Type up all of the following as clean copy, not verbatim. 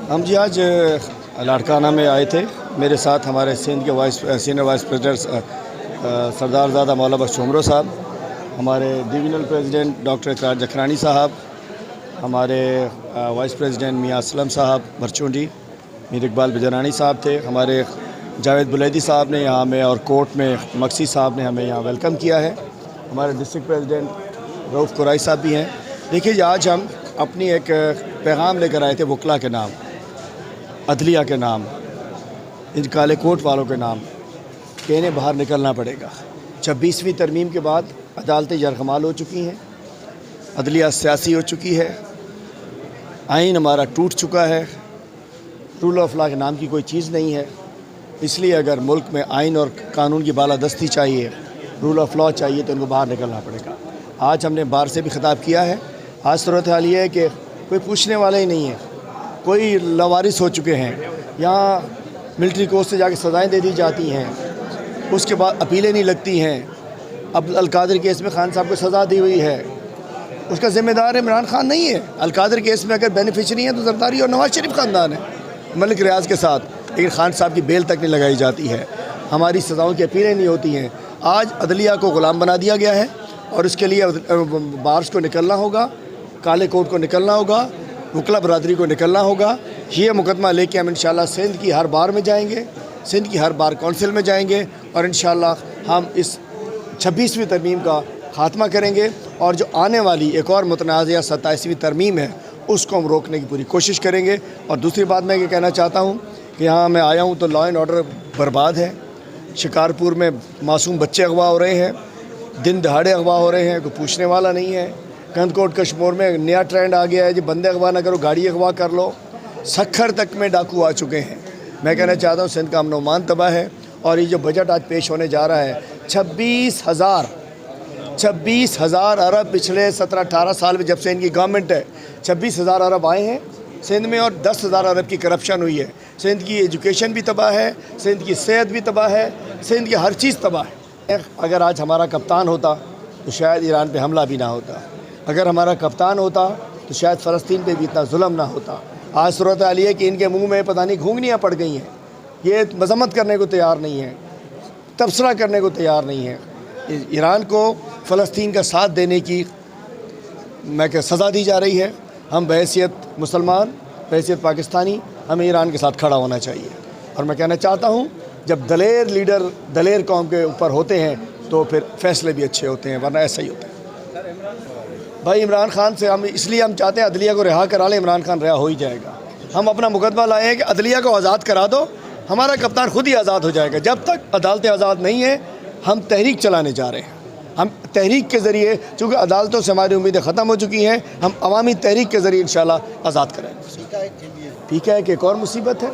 हम जी आज लाड़काना में आए थे। मेरे साथ हमारे सिंध के सीनियर वाइस प्रेसिडेंट सरदारजादा मौला बख्श उमरो साहब, हमारे डिवीजनल प्रेसिडेंट डॉक्टर इकरार जखरानी साहब, हमारे वाइस प्रेसिडेंट मियाँ असलम साहब मरचूंडी, मीर इकबाल बिजरानी साहब थे, हमारे जावेद बुलैदी साहब ने यहाँ में, और कोर्ट में मक्सी साहब ने हमें यहाँ वेलकम किया है। हमारे डिस्ट्रिक्ट प्रेसिडेंट रऊफ़ कुरैशी साहब भी हैं। देखिए आज हम अपनी एक पैगाम लेकर आए थे वकला के नाम, अदलिया के नाम, इन काले कोट वालों के नाम कि इन्हें बाहर निकलना पड़ेगा। 26वीं तरमीम के बाद अदालतें यरगमाल हो चुकी हैं, अदलिया सियासी हो चुकी है, आइन हमारा टूट चुका है, रूल ऑफ लॉ के नाम की कोई चीज़ नहीं है। इसलिए अगर मुल्क में आइन और कानून की बालादस्ती चाहिए, रूल ऑफ लॉ चाहिए, तो इनको बाहर निकलना पड़ेगा। आज हमने बार से भी ख़िताब किया है। आज सूरत हाल ये है कि कोई पूछने वाला ही नहीं है, कोई लवारिस हो चुके हैं। यहाँ मिलिट्री कोर्ट से जाके सज़ाएँ दे दी जाती हैं, उसके बाद अपीलें नहीं लगती हैं। अब अलकादर केस में खान साहब को सज़ा दी हुई है, उसका ज़िम्मेदार इमरान खान नहीं है। अलकादर केस में अगर बेनिफिशरी है तो जरदारी और नवाज शरीफ ख़ानदान है मलिक रियाज के साथ, लेकिन खान साहब की बेल तक नहीं लगाई जाती है, हमारी सज़ाओं की अपीलें नहीं होती हैं। आज अदलिया को ग़ुलाम बना दिया गया है और इसके लिए बार्स को निकलना होगा, काले कोट को निकलना होगा, वकला बरादरी को निकलना होगा। ये मुकदमा लेके हम इंशाल्लाह सिंध की हर बार में जाएंगे, सिंध की हर बार कौंसिल में जाएंगे और इंशाल्लाह हम इस 26वीं तरमीम का ख़ात्मा करेंगे। और जो आने वाली एक और मुतनाज़ा 27वीं तरमीम है, उसको हम रोकने की पूरी कोशिश करेंगे। और दूसरी बात मैं ये कहना चाहता हूँ कि यहाँ मैं आया हूँ तो लॉ एंड ऑर्डर बर्बाद है। शिकारपुर में मासूम बच्चे अगवा हो रहे हैं, दिन दहाड़े अगवा हो रहे हैं, कोई पूछने वाला नहीं है। कंदकोट कश्मीर में नया ट्रेंड आ गया है जी, बंदे अगवा ना करो, गाड़ी अगवा कर लो। सखर तक में डाकू आ चुके हैं। मैं कहना चाहता हूँ सिंध का अमन ओमान तबाह है। और ये जो बजट आज पेश होने जा रहा है, 26,000 अरब पिछले 17-18 साल में जब से इनकी गवर्नमेंट है, 26,000 अरब आए हैं सिंध में और 10,000 अरब की करप्शन हुई है। सिंध की एजुकेशन भी तबाह है, सिंध की सेहत भी तबाह है, सिंध की हर चीज़ तबाह है। अगर आज हमारा कप्तान होता तो शायद ईरान पे हमला भी ना होता, अगर हमारा कप्तान होता तो शायद फ़लस्तीन पे भी इतना जुल्म ना होता। आज सूरत हाल है कि इनके मुंह में पता नहीं घूंघनियाँ पड़ गई हैं, ये मजम्मत करने को तैयार नहीं है, तबसरा करने को तैयार नहीं है। ईरान को फ़लस्तीन का साथ देने की सज़ा दी जा रही है। हम बहैसियत मुसलमान, बहैसियत पाकिस्तानी, हमें ईरान के साथ खड़ा होना चाहिए। और मैं कहना चाहता हूँ जब दलेर लीडर दलेर कौम के ऊपर होते हैं तो फिर फ़ैसले भी अच्छे होते हैं, वरना ऐसा ही होता है। भाई इमरान खान से हम इसलिए हम चाहते हैं अदलिया को रिहा करा लें, इमरान खान रिहा हो ही जाएगा। हम अपना मुकदमा लाए हैं कि अदलिया को आज़ाद करा दो, हमारा कप्तान खुद ही आज़ाद हो जाएगा। जब तक अदालतें आज़ाद नहीं हैं, हम तहरीक चलाने जा रहे हैं। हम तहरीक के ज़रिए, चूँकि अदालतों से हमारी उम्मीदें ख़त्म हो चुकी हैं, हम अवामी तहरीक के ज़रिए इंशाल्लाह आज़ाद करेंगे। पीका एक और मुसीबत है,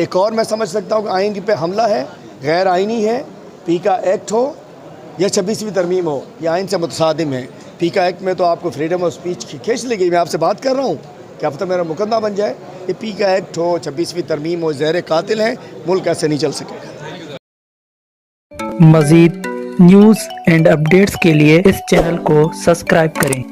एक और मैं समझ सकता हूँ कि आइन पे हमला है, गैर आइनी है। पीका एक्ट हो या 26वीं तरमीम हो, यह आइन से मुतसादिम है। पीका एक्ट में तो आपको फ्रीडम ऑफ स्पीच की खींच ली गई। मैं आपसे बात कर रहा हूँ कि अब तो मेरा मुकदमा बन जाए। ये पीका एक्ट हो, 26वीं तरमीम हो, ज़हर कातिल है, मुल्क ऐसे नहीं चल सकेगा। मज़ीद न्यूज़ एंड अपडेट्स के लिए इस चैनल को सब्सक्राइब करें।